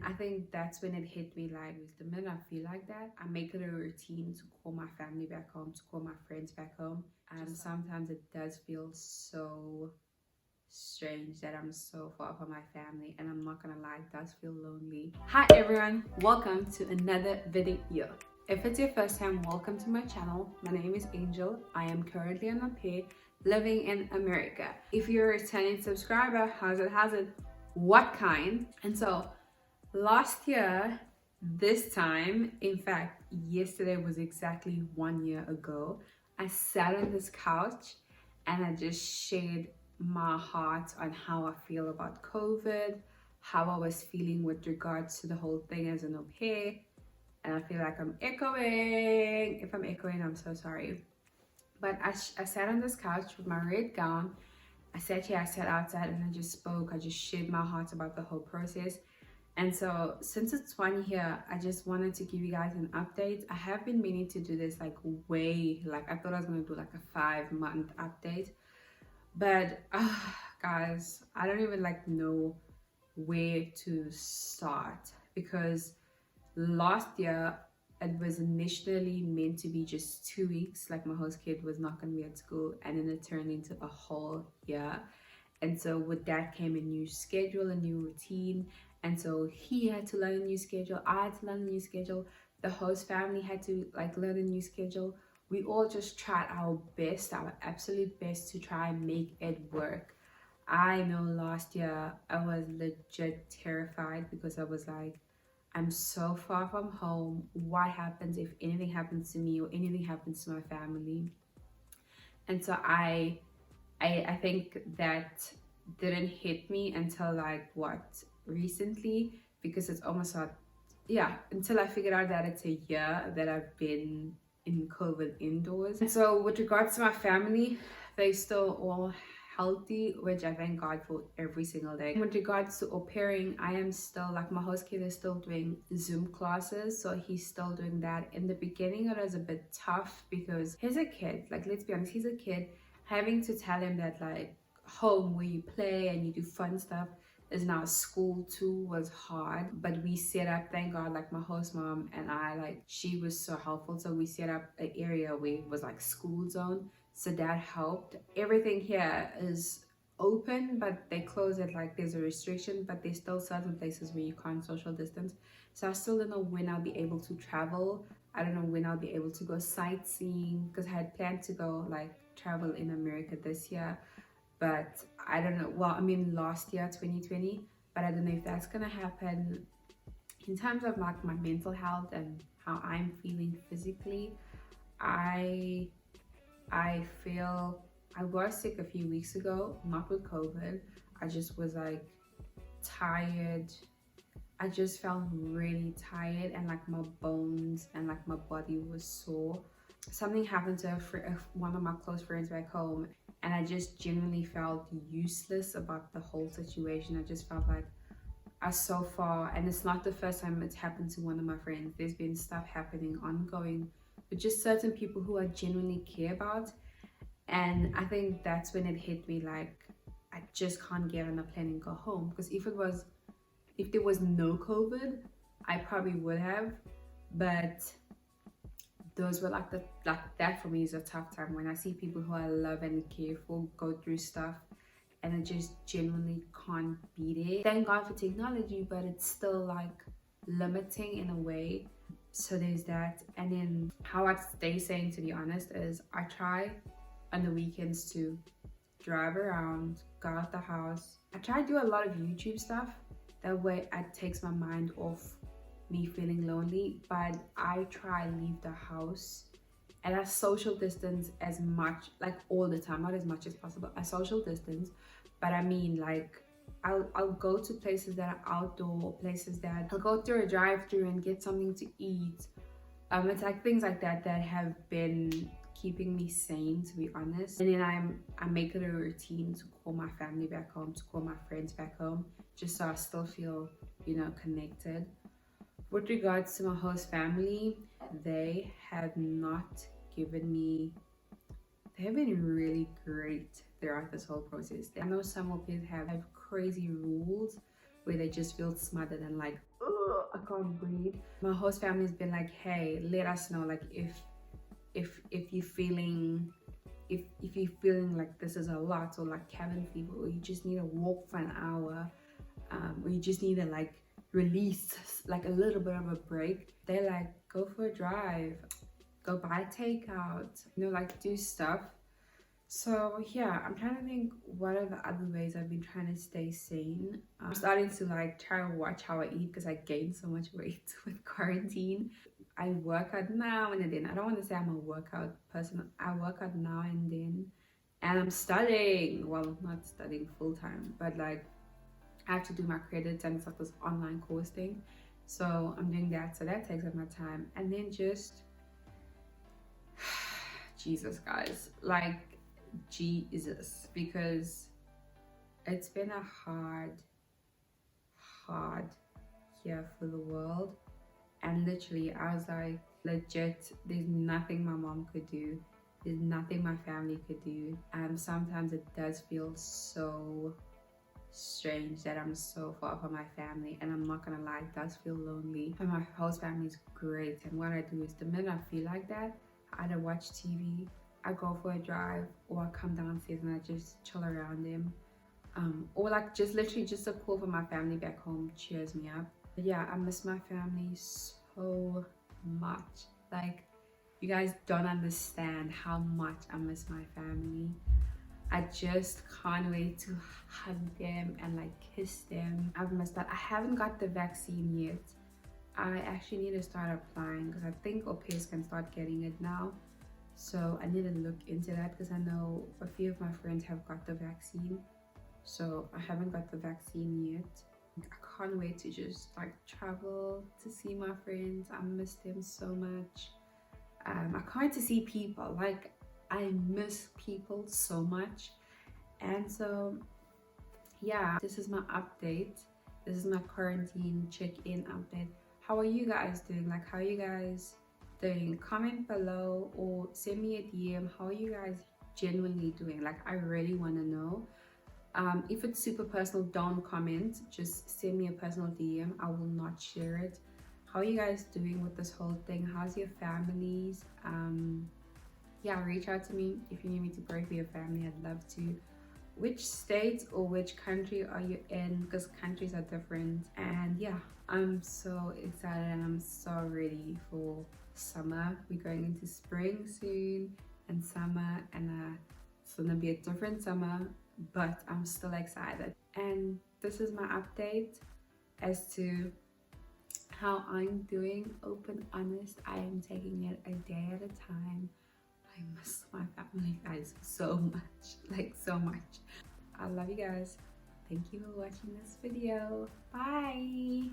I think that's when it hit me, like the minute I feel like that, I make it a routine to call my family back home, to call my friends back home. And sometimes it does feel so strange that I'm so far from my family, and I'm not gonna lie, it does feel lonely. Hi everyone, welcome to another video. If it's your first time, welcome to my channel. My name is Angel. I am currently an Aupair living in America. If you're a returning subscriber, how's it, what kind? And so last year, this time, in fact, yesterday was exactly 1 year ago, I sat on this couch and I just shared my heart on how I feel about COVID, how I was feeling with regards to the whole thing as an au pair. And I feel like I'm echoing. If I'm echoing, I'm so sorry. But I sat on this couch with my red gown. I sat here, I sat outside, and I just spoke. I just shared my heart about the whole process. And so since it's 1 year, I just wanted to give you guys an update. I have been meaning to do this like I thought I was going to do like a 5-month update. But guys, I don't even know where to start, because last year it was initially meant to be just 2 weeks, like my host kid was not going to be at school, and then it turned into a whole year. And so with that came a new schedule, a new routine. And so he had to learn a new schedule, I had to learn a new schedule, the host family had to learn a new schedule. We all just tried our best, our absolute best, to try and make it work. I know last year I was legit terrified, because I was like, I'm so far from home. What happens if anything happens to me or anything happens to my family? And so I think that didn't hit me until recently, because it's almost until I figured out that it's a year that I've been in COVID indoors. And so with regards to my family, they still all healthy, which I thank God for every single day. With regards to au pairing, I am still my host kid is still doing Zoom classes, so he's still doing that. In the beginning it was a bit tough, because he's a kid, let's be honest, he's a kid. Having to tell him that home where you play and you do fun stuff is now school too was hard. But we set up, thank God, my host mom and I, she was so helpful. So we set up an area where it was school zone, so that helped. Everything here is open, but they close it, there's a restriction, but there's still certain places where you can't social distance. So I still don't know when I'll be able to travel. I don't know when I'll be able to go sightseeing, because I had planned to go travel in America this year, but I don't know. Well, I mean last year, 2020, but I don't know if that's gonna happen. In terms of my mental health and how I'm feeling physically, I feel I was sick a few weeks ago, not with COVID. I just was tired. I just felt really tired, and my bones and my body was sore. Something happened to one of my close friends back home, and I just genuinely felt useless about the whole situation. I just felt like I so far, and it's not the first time it's happened to one of my friends. There's been stuff happening ongoing with just certain people who I genuinely care about. And I think that's when it hit me, I just can't get on a plane and go home. Because if there was no COVID, I probably would have. But those were that for me is a tough time, when I see people who I love and care for go through stuff, and I just genuinely can't be there. Thank God for technology, but it's still limiting in a way. So there's that. And then how I stay sane, to be honest, is I try on the weekends to drive around, go out the house. I try to do a lot of YouTube stuff. That way it takes my mind off me feeling lonely. But I try to leave the house, and I social distance as much, all the time, not as much as possible. I social distance, but I mean I'll go to places that are outdoor, places that I'll go through a drive-through and get something to eat. It's things like that that have been keeping me sane, to be honest. And then I make it a routine to call my family back home, to call my friends back home, just so I still feel connected. With regards to my host family, they have not given me, they have been really great throughout this whole process. I know some of them have crazy rules where they just feel smothered and like, ugh, I can't breathe. My host family has been like, hey, let us know, like, if you're feeling if you're feeling like this is a lot, or like cabin fever, or you just need to walk for an hour, or you just need to like release like a little bit of a break, they're like, go for a drive, go buy takeout, you know, like do stuff. So yeah, I'm trying to think what are the other ways I've been trying to stay sane. I'm starting to like try to watch how I eat because I gained so much weight with quarantine. I work out now and then. I don't want to say I'm a workout person. I work out now and then. And I'm studying. Well, not studying full time, but like I have to do my credits and it's like this online course thing. So I'm doing that. So that takes up my time. And then just Jesus, guys. Like Jesus, because it's been a hard year for the world. And literally I was like, legit, there's nothing my mom could do, there's nothing my family could do. Sometimes it does feel so strange that I'm so far from my family, and I'm not gonna lie, it does feel lonely. And my host family is great, and what I do is the minute I feel like that, I either watch TV, I go for a drive, or I come downstairs and I just chill around them, or like just literally just a call from my family back home cheers me up. But yeah, I miss my family so much. Like, you guys don't understand how much I miss my family. I just can't wait to hug them and like kiss them. I've missed that. I haven't got the vaccine yet. I actually need to start applying because I think Aupairs can start getting it now. So I need to look into that because I know a few of my friends have got the vaccine. So I haven't got the vaccine yet. I can't wait to just like travel to see my friends. I miss them so much. I can't wait to see people. Like, I miss people so much. And so yeah, this is my update. This is my quarantine check-in update. How are you guys doing? Like, how are you guys doing? Comment below or send me a DM. How are you guys genuinely doing? Like, I really want to know. If it's super personal, don't comment, just send me a personal DM. I will not share it. How are you guys doing with this whole thing? How's your families? Yeah, reach out to me if you need me to pray for your family. I'd love to. Which state or which country are you in? Because countries are different. And yeah, I'm so excited and I'm so ready for summer. We're going into spring soon and summer, and it's gonna be a different summer, but I'm still excited. And this is my update as to how I'm doing. Open, honest, I am taking it a day at a time. I miss my family, guys, so much, like so much. I love you guys. Thank you for watching this video. Bye.